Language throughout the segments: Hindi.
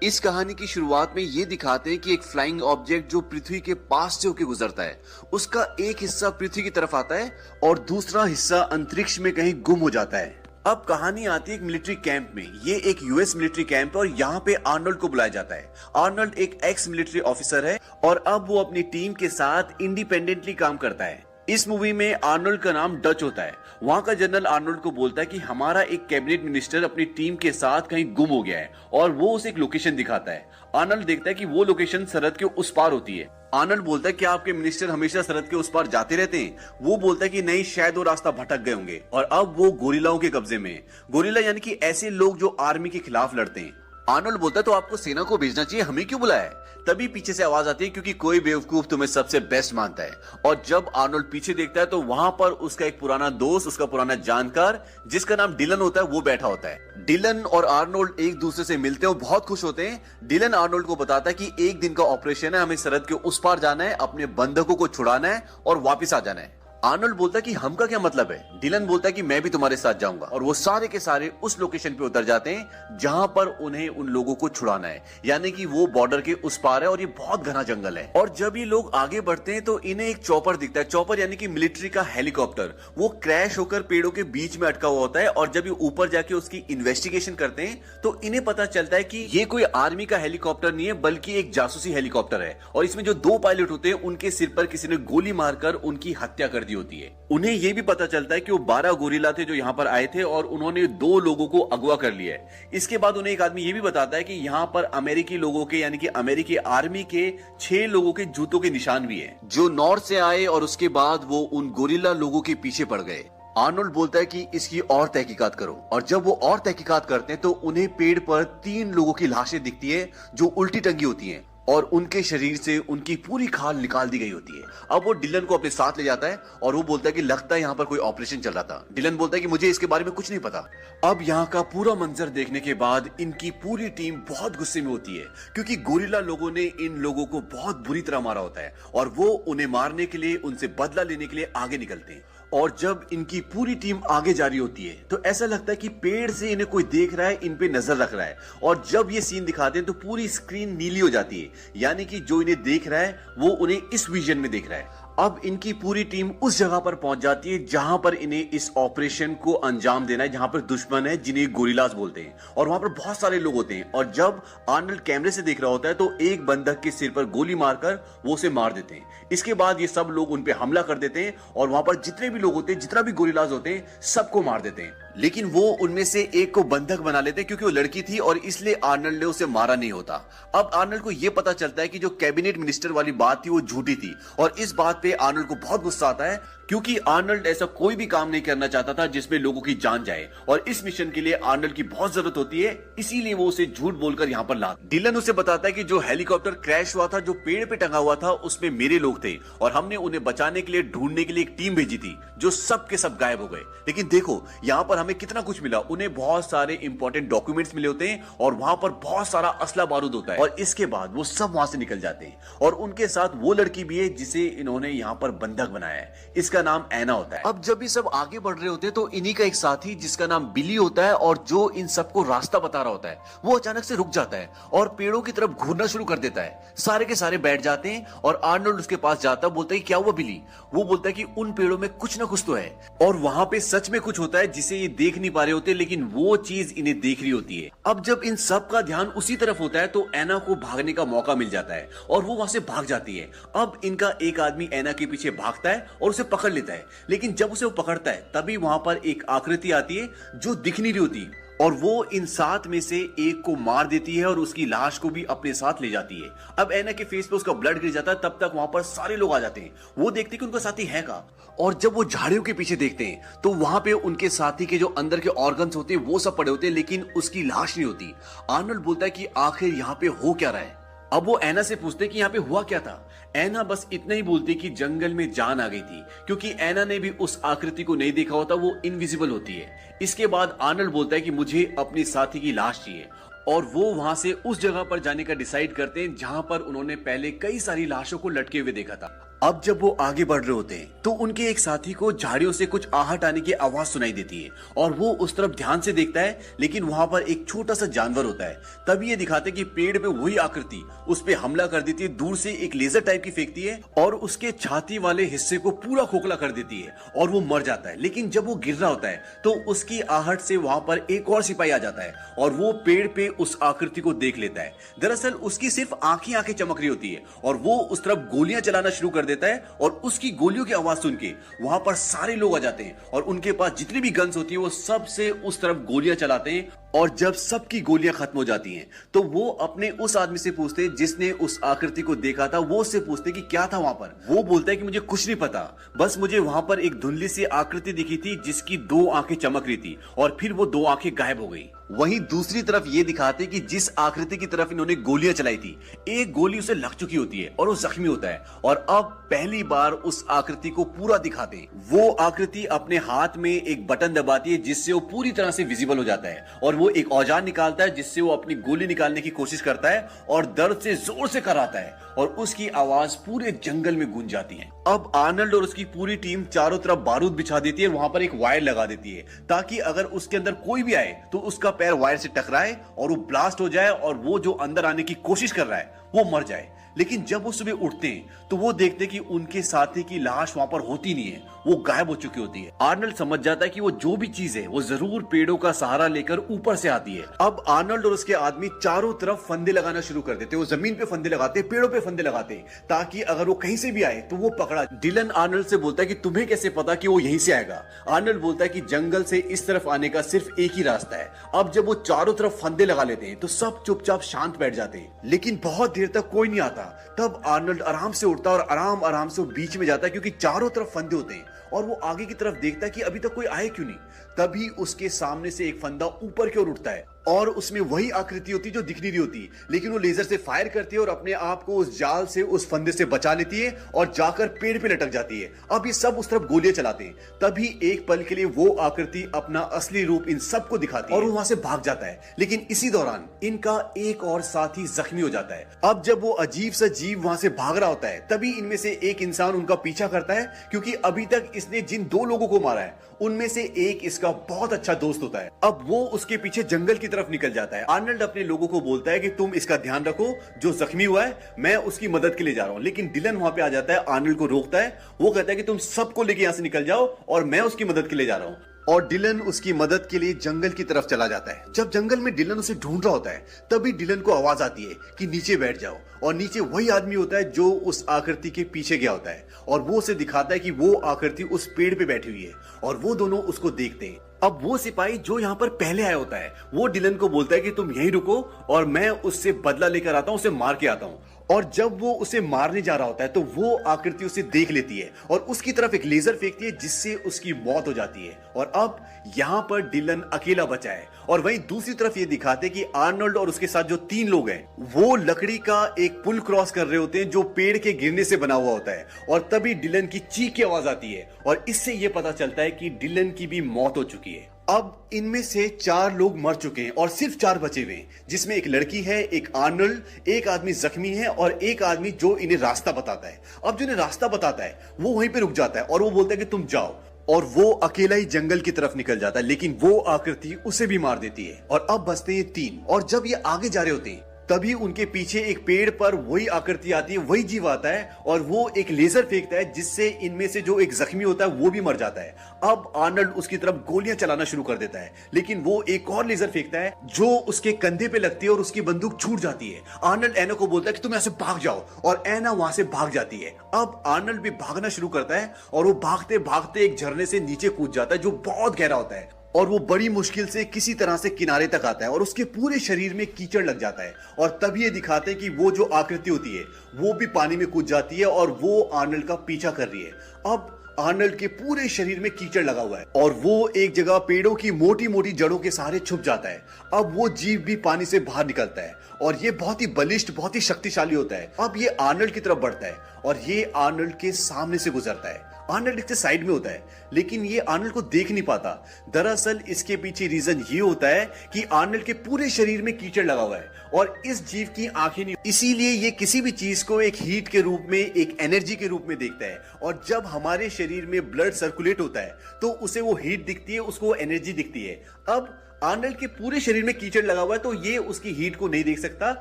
इस कहानी की शुरुआत में ये दिखाते हैं कि एक फ्लाइंग ऑब्जेक्ट जो पृथ्वी के पास से होकर गुजरता है, उसका एक हिस्सा पृथ्वी की तरफ आता है और दूसरा हिस्सा अंतरिक्ष में कहीं गुम हो जाता है। अब कहानी आती है एक मिलिट्री कैंप में। ये एक यूएस मिलिट्री कैंप है और यहाँ पे आर्नल्ड को बुलाया जाता है। आर्नल्ड एक एक्स मिलिट्री ऑफिसर है और अब वो अपनी टीम के साथ इंडिपेंडेंटली काम करता है। इस मूवी में आर्नल्ड का नाम डच होता है। वहां का जनरल आर्नल्ड को बोलता है कि हमारा एक कैबिनेट मिनिस्टर अपनी टीम के साथ कहीं गुम हो गया है और वो उसे एक लोकेशन दिखाता है। आर्नल्ड देखता है कि वो लोकेशन सरहद के उस पार होती है। आर्नल्ड बोलता है कि आपके मिनिस्टर हमेशा सरहद के उस पार जाते रहते हैं। वो बोलता है कि नहीं, शायद वो रास्ता भटक गए होंगे और अब वो गोरिल्लाओं के कब्जे में है। गोरिल्ला यानी कि ऐसे लोग जो आर्मी के खिलाफ लड़ते हैं। आर्नल्ड बोलता है तो आपको सेना को भेजना चाहिए, हमें क्यों बुलाया है? तभी पीछे से आवाज आती है क्योंकि कोई बेवकूफ तुम्हें सबसे बेस्ट मानता है। और जब आर्नल्ड पीछे देखता है तो वहां पर उसका एक पुराना दोस्त, उसका पुराना जानकार जिसका नाम डिलन होता है, वो बैठा होता है। डिलन और आर्नल्ड एक दूसरे से मिलते हैं और बहुत खुश होते हैं। डिलन आर्नल्ड को बताता है कि एक दिन का ऑपरेशन है, हमें सरहद के उस पार जाना है, अपने बंधकों को छुड़ाना है और वापिस आ जाना है। आर्नल्ड बोलता है कि हम का क्या मतलब है? डिलन बोलता है कि मैं भी तुम्हारे साथ जाऊंगा और वो सारे के सारे उस लोकेशन पे उतर जाते हैं जहां पर उन्हें उन लोगों को छुड़ाना है, यानी कि वो बॉर्डर के उस पार है और ये बहुत घना जंगल है। और जब ये लोग आगे बढ़ते हैं तो इन्हें एक चॉपर दिखता है। चॉपर यानी कि मिलिट्री का हेलीकॉप्टर। वो क्रैश होकर पेड़ों के बीच में अटका हुआ होता है और जब ये ऊपर जाके उसकी इन्वेस्टिगेशन करते हैं तो इन्हें पता चलता है कि ये कोई आर्मी का हेलीकॉप्टर नहीं है बल्कि एक जासूसी हेलीकॉप्टर है और इसमें जो 2 पायलट होते हैं उनके सिर पर किसी ने गोली मारकर उनकी हत्या कर दी होती है। उन्हें यह भी पता चलता है कि वो 12 गोरिल्ला थे जो यहाँ पर आए थे और उन्होंने 2 लोगों को अगवा कर लिया है। इसके बाद उन्हें एक आदमी ये भी बताता है कि यहाँ पर अमेरिकी लोगों के यानी कि अमेरिकी आर्मी के 6 लोगों के जूतों के निशान भी है जो नॉर्थ से आए और उसके बाद वो उन गोरिल्ला लोगों के पीछे पड़ गए। आर्नल्ड बोलता है कि इसकी और तहकीकात करो और जब वो और तहकीकात करते हैं तो उन्हें पेड़ पर 3 लोगों की लाशें दिखती है जो उल्टी टंगी होती हैं और उनके शरीर से उनकी पूरी खाल निकाल दी गई होती है। अब वो डिलन को अपने साथ ले जाता है और वो बोलता है कि लगता है यहाँ पर कोई ऑपरेशन चल रहा था। डिलन बोलता है कि मुझे इसके बारे में कुछ नहीं पता। अब यहाँ का पूरा मंजर देखने के बाद इनकी पूरी टीम बहुत गुस्से में होती है क्योंकि गोरिल्ला लोगों ने इन लोगों को बहुत बुरी तरह मारा होता है और वो उन्हें मारने के लिए, उनसे बदला लेने के लिए आगे निकलते हैं। और जब इनकी पूरी टीम आगे जा रही होती है तो ऐसा लगता है कि पेड़ से इन्हें कोई देख रहा है, इन पे नजर रख रहा है। और जब ये सीन दिखाते हैं तो पूरी स्क्रीन नीली हो जाती है, यानी कि जो इन्हें देख रहा है वो उन्हें इस विजन में देख रहा है। अब इनकी पूरी टीम उस जगह पर पहुंच जाती है जहां पर इन्हें इस ऑपरेशन को अंजाम देना है, जहां पर दुश्मन है जिन्हें गोरिल्लास बोलते हैं और वहां पर बहुत सारे लोग होते हैं। और जब आर्नल्ड कैमरे से देख रहा होता है तो एक बंधक के सिर पर गोली मारकर वो उसे मार देते हैं। इसके बाद ये सब लोग उन पे हमला कर देते हैं और वहां पर जितने भी लोग होते हैं, जितना भी गोरिल्लास होते हैं, सबको मार देते हैं। लेकिन वो उनमें से एक को बंधक बना लेते हैं क्योंकि वो लड़की थी और इसलिए आर्नल्ड ने उसे मारा नहीं होता। अब आर्नल्ड को यह पता चलता है कि जो कैबिनेट मिनिस्टर वाली बात थी वो झूठी थी और इस बात पे आर्नल्ड को बहुत गुस्सा आता है क्योंकि आर्नल्ड ऐसा कोई भी काम नहीं करना चाहता था जिसमें लोगों की जान जाए और इस मिशन के लिए आर्नल्ड की बहुत जरूरत होती है, इसीलिए वो उसे झूठ बोलकर यहाँ पर ला। डिलन उसे बताता है कि जो हेलीकॉप्टर क्रैश हुआ था, जो पेड़ पे टंगा हुआ था, उसमें मेरे लोग थे और हमने उन्हें बचाने के लिए, ढूंढने के लिए एक टीम भेजी थी जो सब के सब गायब हो गए। लेकिन देखो यहाँ पर हमें कितना कुछ मिला। उन्हें बहुत सारे इंपॉर्टेंट डॉक्यूमेंट्स मिले होते हैं और वहां पर बहुत सारा असला बारूद होता है और इसके बाद वो सब वहां से निकल जाते हैं और उनके साथ वो लड़की भी है जिसे इन्होंने यहाँ पर बंधक बनाया है। इसका नाम एना होता है। अब जब ये सब आगे बढ़ रहे होते हैं तो इन्हीं का एक साथी जिसका नाम बिली होता है और जो इन सबको रास्ता बता रहा होता है, वो अचानक से रुक जाता है और पेड़ों की तरफ घूरना शुरू कर देता है। सारे के सारे बैठ जाते हैं और आर्नल्ड उसके पास जाता है, बोलता है क्या हुआ बिली? वो बोलता है कि उन पेड़ों में कुछ ना कुछ तो है और वहां पे सच में कुछ होता है जिसे ये देख नहीं पा रहे होते, लेकिन वो चीज इन्हें देख रही होती है। अब जब इन सब का ध्यान उसी तरफ होता है तो एना को भागने का मौका मिल जाता है और वो वहां से भाग जाती है। अब इनका एक आदमी एना के पीछे भागता है और उसे पकड़ लेता है, लेकिन जब उसे वो पकड़ता है तभी वहां पर एक आकृति आती है जो दिख नहीं रही होती और वो इन 7 में से एक को मार देती है और उसकी लाश को भी अपने साथ ले जाती है। अब एना के फेस पे उसका ब्लड गिर जाता है, तब तक वहां पर सारे लोग आ जाते हैं। वो देखते हैं कि उनका साथी है का और जब वो झाड़ियों के पीछे देखते हैं तो वहां पे उनके साथी के जो अंदर के ऑर्गन्स होते हैं वो सब पड़े होते हैं, लेकिन उसकी लाश नहीं होती। आर्नल्ड बोलता है कि आखिर यहाँ पे हो क्या रहा है। अब वो एना से पूछते कि यहाँ पे हुआ क्या था। एना बस इतना ही बोलती कि जंगल में जान आ गई थी क्योंकि एना ने भी उस आकृति को नहीं देखा होता, वो इनविजिबल होती है। इसके बाद आर्नल्ड बोलता है कि मुझे अपनी साथी की लाश चाहिए और वो वहां से उस जगह पर जाने का डिसाइड करते हैं जहां पर उन्होंने पहले कई सारी लाशों को लटके हुए देखा था। अब जब वो आगे बढ़ रहे होते हैं तो उनके एक साथी को झाड़ियों से कुछ आहट आने की आवाज सुनाई देती है और वो उस तरफ ध्यान से देखता है, लेकिन वहां पर एक छोटा सा जानवर होता है। तभी ये दिखाते कि पेड़ पे वही आकृति उस पे हमला कर देती है, दूर से एक लेजर टाइप की फेंकती है और उसके छाती वाले हिस्से को पूरा खोखला कर देती है और वो मर जाता है। लेकिन जब वो गिर रहा होता है तो उसकी आहट से वहां पर एक और सिपाही आ जाता है और वो पेड़ पे उस आकृति को देख लेता है। दरअसल उसकी सिर्फ आंखें आंखें चमक रही होती है और वो उस तरफ गोलियां चलाना शुरू कर देता है और उसकी गोलियों की आवाज सुन के वहां पर सारे लोग आ जाते हैं और उनके पास जितनी भी गन्स होती है वो सब से उस तरफ गोलियां चलाते हैं। और जब सबकी गोलियां खत्म हो जाती हैं तो वो अपने उस आदमी से पूछते जिसने उस आकृति को देखा था, वो उससे पूछते कि क्या था वहां पर। वो बोलता है कि मुझे कुछ नहीं पता, बस मुझे वहां पर एक धुंधली सी आकृति दिखी थी जिसकी 2 आंखें चमक रही थी और फिर वो 2 आंखें गायब हो गई। वहीं दूसरी तरफ ये दिखाते कि जिस आकृति की तरफ इन्होंने गोलियां चलाई थी, एक गोली उसे लग चुकी होती है और वो जख्मी होता है और अब पहली बार उस आकृति को पूरा दिखाते हैं। वो आकृति अपने हाथ में एक बटन दबाती है जिससे वो पूरी तरह से विजिबल हो जाता है और वो एक औजार निकालता है जिससे वो अपनी गोली निकालने की कोशिश करता है और दर्द से जोर से कराता है और उसकी आवाज पूरे जंगल में गूंज जाती है। अब आर्नल्ड और उसकी पूरी टीम चारों तरफ बारूद बिछा देती है, वहां पर एक वायर लगा देती है ताकि अगर उसके अंदर कोई भी आए तो उसका पैर वायर से टकराए और वो ब्लास्ट हो जाए और वो जो अंदर आने की कोशिश कर रहा है वो मर जाए। लेकिन जब वो सुबह उठते हैं तो वो देखते कि उनके साथी की लाश वहां पर होती नहीं है, वो गायब हो चुकी होती है। आर्नल्ड समझ जाता है कि वो जो भी चीज है वो जरूर पेड़ों का सहारा लेकर ऊपर से आती है। अब आर्नल्ड और उसके आदमी चारों तरफ फंदे लगाना शुरू कर देते, वो जमीन पे फंदे लगाते, पेड़ों पे फंदे लगाते ताकि अगर वो कहीं से भी आए तो वो पकड़ा। डिलन आर्नल्ड से बोलता है कि तुम्हें कैसे पता कि वो यहीं से आएगा। आर्नल्ड बोलता है कि जंगल से इस तरफ आने का सिर्फ एक ही रास्ता है। अब जब वो चारों तरफ फंदे लगा लेते हैं तो सब चुपचाप शांत बैठ जाते हैं, लेकिन बहुत देर तक कोई नहीं आता। तब आर्नल्ड आराम से उठता है और आराम आराम से बीच में जाता है क्योंकि चारों तरफ फंदे होते हैं और वो आगे की तरफ देखता है कि अभी तक कोई आए क्यों नहीं। तभी उसके सामने से एक फंदा ऊपर की ओर उठता है और उसमें वही आकृति होती है जो दिख नहीं रही होती, लेकिन वो लेजर से फायर करती है और अपने आप को उस जाल से, उस फंदे से बचा लेती है और जाकर पेड़ पे लटक जाती है। अब ये सब उस तरफ गोलियां चलाते हैं। तभी एक पल के लिए वो आकृति अपना असली रूप इन सबको दिखाती है और वो वहां से भाग जाता है। लेकिन इसी दौरान इनका एक और साथी जख्मी हो जाता है। अब जब वो अजीब सा जीव वहां से भाग रहा होता है तभी इनमें से एक इंसान उनका पीछा करता है क्योंकि अभी तक इसने जिन 2 लोगों को मारा है उनमें से एक इसका बहुत अच्छा दोस्त होता है। अब वो उसके पीछे जंगल की तरफ निकल जाता है। आर्नल्ड अपने लोगों को बोलता है कि तुम इसका ध्यान रखो, जो जख्मी हुआ है मैं उसकी मदद के लिए जा रहा हूं। लेकिन डिलन वहां पे आ जाता है, आर्नल्ड को रोकता है। वो कहता है कि तुम सबको लेके यहां से निकल जाओ और मैं उसकी मदद के लिए जा रहा हूं। और डिलन उसकी मदद के लिए जंगल की तरफ चला जाता है। जब जंगल में डिलन उसे ढूंढ रहा होता है तभी डिलन को आवाज आती है कि नीचे बैठ जाओ और नीचे वही आदमी होता है जो उस आकृति के पीछे गया होता है और वो उसे दिखाता है कि वो आकृति उस पेड़ पे बैठी हुई है और वो दोनों उसको देखते हैं। अब वो सिपाही जो यहाँ पर पहले आया होता है वो डिलन को बोलता है कि तुम यहीं रुको और मैं उससे बदला लेकर आता हूँ, उसे मार के आता हूँ। और जब वो उसे मारने जा रहा होता है तो वो आकृति उसे देख लेती है और उसकी तरफ एक लेजर फेंकती है जिससे उसकी मौत हो जाती है। और अब यहाँ पर डिलन अकेला बचा है और वहीं दूसरी तरफ ये दिखाते कि आर्नल्ड और उसके साथ जो 3 लोग हैं वो लकड़ी का एक पुल क्रॉस कर रहे होते हैं जो पेड़ के गिरने से बना हुआ होता है। और तभी डिलन की चीख की आवाज आती है और इससे ये पता चलता है कि डिलन की भी मौत हो चुकी है। अब इनमें से 4 लोग मर चुके हैं और सिर्फ 4 बचे हुए हैं, जिसमें एक लड़की है, एक आर्नल्ड, एक आदमी जख्मी है और एक आदमी जो इन्हें रास्ता बताता है। अब जो इन्हें रास्ता बताता है वो वहीं पे रुक जाता है और वो बोलता है कि तुम जाओ और वो अकेला ही जंगल की तरफ निकल जाता है, लेकिन वो आकृति उसे भी मार देती है। और अब बचते हैं 3 और जब ये आगे जा रहे होते हैं तभी उनके पीछे एक पेड़ पर वही आकृति आती है, वही जीव आता है और वो एक लेजर फेंकता है जिससे इनमें से जो एक जख्मी होता है वो भी मर जाता है। अब आर्नल्ड उसकी तरफ गोलियां चलाना शुरू कर देता है, लेकिन वो एक और लेजर फेंकता है जो उसके कंधे पे लगती है और उसकी बंदूक छूट जाती है। आर्नल्ड एना को बोलता है कि तुम यहाँ से भाग जाओ और एना वहां से भाग जाती है। अब आर्नल्ड भी भागना शुरू करता है और वो भागते भागते एक झरने से नीचे कूद जाता है जो बहुत गहरा होता है और वो बड़ी मुश्किल से किसी तरह से किनारे तक आता है और उसके पूरे शरीर में कीचड़ लग जाता है। और तभी ये दिखाते हैं कि वो जो आकृति होती है वो भी पानी में कूद जाती है और वो आर्नल्ड का पीछा कर रही है। अब आर्नल्ड के पूरे शरीर में कीचड़ लगा हुआ है और वो एक जगह पेड़ों की मोटी मोटी जड़ों के सहारे छुप जाता है। अब वो जीव भी पानी से बाहर निकलता है और ये बहुत ही बलिष्ठ, बहुत ही शक्तिशाली होता है। अब ये आर्नल्ड की तरफ बढ़ता है और ये आर्नल्ड के सामने से गुजरता है। आर्नल्ड इसके साइड में होता है, लेकिन ये आर्नल्ड को देख नहीं पाता। दरअसल इसके पीछे रीजन ये होता है कि आर्नल्ड के पूरे शरीर में कीचड़ लगा हुआ है और इस जीव की आंखें नहीं, इसीलिए ये किसी भी चीज को एक हीट के रूप में, एक एनर्जी के रूप में देखता है। और जब हमारे शरीर में ब्लड सर्कुलेट होता है तो उसे वो हीट दिखती है, उसको एनर्जी दिखती है। अब आर्नल्ड के पूरे शरीर में कीचड़ लगा हुआ है तो ये उसकी हीट को नहीं देख सकता,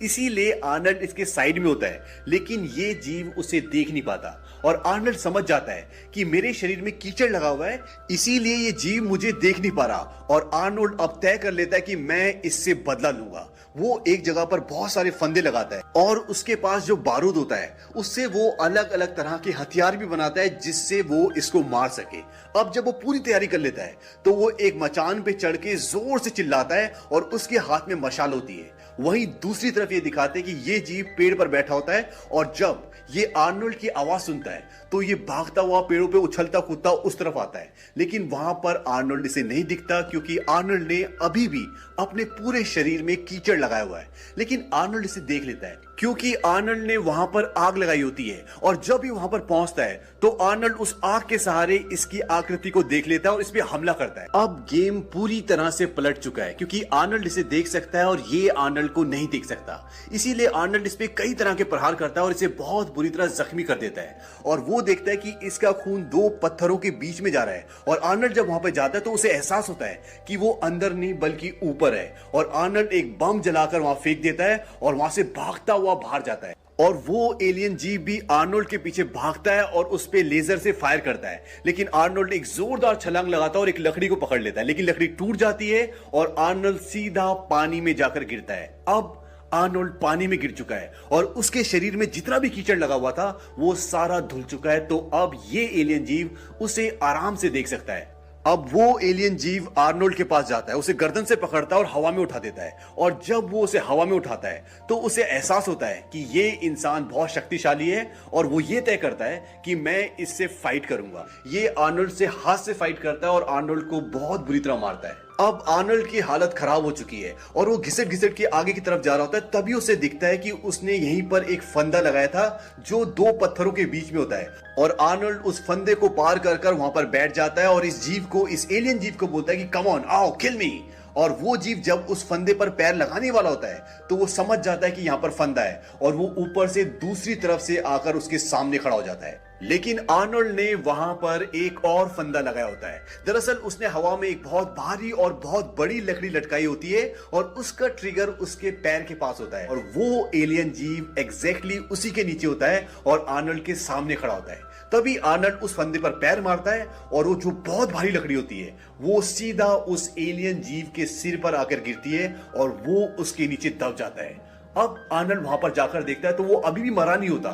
इसीलिए आर्नल्ड इसके साइड में होता है, लेकिन ये जीव उसे देख नहीं पाता। और आर्नल्ड समझ जाता है कि मेरे शरीर में कीचड़ लगा हुआ है, इसीलिए ये जीव मुझे देख नहीं पा रहा। और आर्नल्ड अब तय कर लेता है कि मैं इससे बदला लूंगा। वो एक जगह पर बहुत सारे फंदे लगाता है और उसके पास जो बारूद होता है उससे वो अलग अलग तरह के हथियार भी बनाता है जिससे वो इसको मार सके। अब जब वो पूरी तैयारी कर लेता है तो वो एक मचान पे चढ़ के जोर से चिल्लाता है और उसके हाथ में मशाल होती है। वहीं दूसरी तरफ ये दिखाते हैं कि ये जीव पेड़ पर बैठा होता है और जब ये आर्नल्ड की आवाज सुनता है तो ये भागता हुआ पेड़ों पे उछलता कूदता उस तरफ आता है, लेकिन वहां पर आर्नल्ड इसे नहीं दिखता क्योंकि आर्नल्ड ने अभी भी अपने पूरे शरीर में कीचड़ लगाया हुआ है। लेकिन आर्नल्ड इसे देख लेता है क्योंकि आर्नल्ड ने वहां पर आग लगाई होती है और जब ही वहां पर पहुंचता है तो आर्नल्ड उस आग के सहारे इसकी आकृति को देख लेता है और इस पे हमला करता है। अब गेम पूरी तरह से पलट चुका है क्योंकि आर्नल्ड इसे देख सकता है और ये आर्नल्ड को नहीं देख सकता, इसीलिए आर्नल्ड इस पे कई तरह के प्रहार करता है और इसे बहुत बुरी तरह जख्मी कर देता है। और वो देखता है कि इसका खून दो पत्थरों के बीच में जा रहा है और आर्नल्ड जब वहां पर जाता है तो उसे एहसास होता है कि वो अंदर नहीं बल्कि ऊपर है। और आर्नल्ड एक बम जलाकर वहां फेंक देता है और वहां से भागता हुआ बाहर जाता है। और वो एलियन जीव भी आर्नल्ड के पीछे भागता है और उस पे लेजर से फायर करता है, लेकिन आर्नल्ड एक जोरदार छलांग लगाता है और एक लकड़ी को पकड़ लेता है, लेकिन लकड़ी टूट जाती है और आर्नल्ड सीधा पानी में जाकर गिरता है। अब आर्नल्ड पानी में गिर चुका है और उसके शरीर में जितना भी कीचड़ लगा हुआ था वो सारा धुल चुका है। तो अब ये एलियन जीव उसे आराम से देख सकता है। अब वो एलियन जीव आर्नल्ड के पास जाता है, उसे गर्दन से पकड़ता है और हवा में उठा देता है। और जब वो उसे हवा में उठाता है तो उसे एहसास होता है कि ये इंसान बहुत शक्तिशाली है और वो ये तय करता है कि मैं इससे फाइट करूंगा। ये आर्नल्ड से हाथ से फाइट करता है और आर्नल्ड को बहुत बुरी तरह मारता है। अब आर्नल्ड की हालत खराब हो चुकी है और वो घिसट घिसट के आगे की तरफ जा रहा होता है, तभी उसे दिखता है कि उसने यहीं पर एक फंदा लगाया था जो दो पत्थरों के बीच में होता है। और आर्नल्ड उस फंदे को पार कर कर वहां पर बैठ जाता है और इस जीव को, इस एलियन जीव को बोलता है कि कम ऑन, आओ किल मी। और वो जीव जब उस फंदे पर पैर लगाने वाला होता है तो वो समझ जाता है कि यहाँ पर फंदा है और वो ऊपर से दूसरी तरफ से आकर उसके सामने खड़ा हो जाता है। लेकिन आर्नल्ड ने वहां पर एक और फंदा लगाया होता है। दरअसल उसने हवा में एक बहुत भारी और बहुत बड़ी लकड़ी लटकाई होती है और उसका ट्रिगर उसके पैर के पास होता है और वो एलियन जीव एग्जैक्टली उसी के नीचे होता है और आर्नल्ड के सामने खड़ा होता है। तभी आर्नल्ड उस फंदे पर पैर मारता है और वो जो बहुत भारी लकड़ी होती है वो सीधा उस एलियन जीव के सिर पर आकर गिरती है और वो उसके नीचे दब जाता है। अब आर्नल्ड वहां पर जाकर देखता है तो वो अभी भी मरा नहीं होता।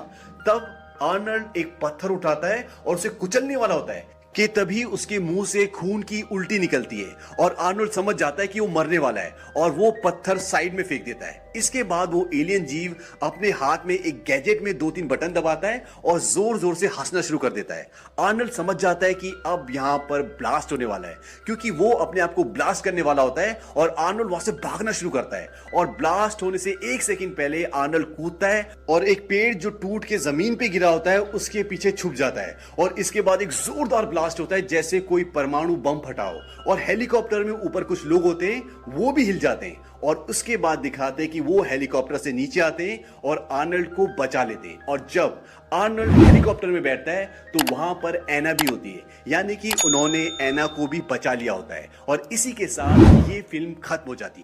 तब आर्नल्ड एक पत्थर उठाता है और उसे कुचलने वाला होता है कि तभी उसके मुंह से खून की उल्टी निकलती है और आर्नल्ड समझ जाता है कि वो मरने वाला है और वो पत्थर साइड में फेंक देता है। इसके बाद वो एलियन जीव अपने हाथ में एक गैजेट में 2-3 बटन दबाता है और जोर जोर से हंसना शुरू कर देता है। आर्नल्ड समझ जाता है कि अब यहाँ पर ब्लास्ट होने वाला है क्योंकि वो अपने आप को ब्लास्ट करने वाला होता है और आर्नल्ड वहां से भागना शुरू करता है। और ब्लास्ट होने से 1 सेकंड पहले आर्नल्ड कूदता है और एक पेड़ जो टूट के जमीन पे गिरा होता है उसके पीछे छुप जाता है और इसके बाद एक जोरदार ब्लास्ट होता है जैसे कोई परमाणु बम फटा हो और हेलीकॉप्टर में ऊपर कुछ लोग होते हैं वो भी हिल जाते हैं। और उसके बाद दिखाते हैं कि वो हेलीकॉप्टर से नीचे आते हैं और आर्नल्ड को बचा लेते हैं। और जब आर्नल्ड हेलीकॉप्टर में बैठता है तो वहां पर एना भी होती है, यानी कि उन्होंने एना को भी बचा लिया होता है। और इसी के साथ ये फिल्म खत्म हो जाती है।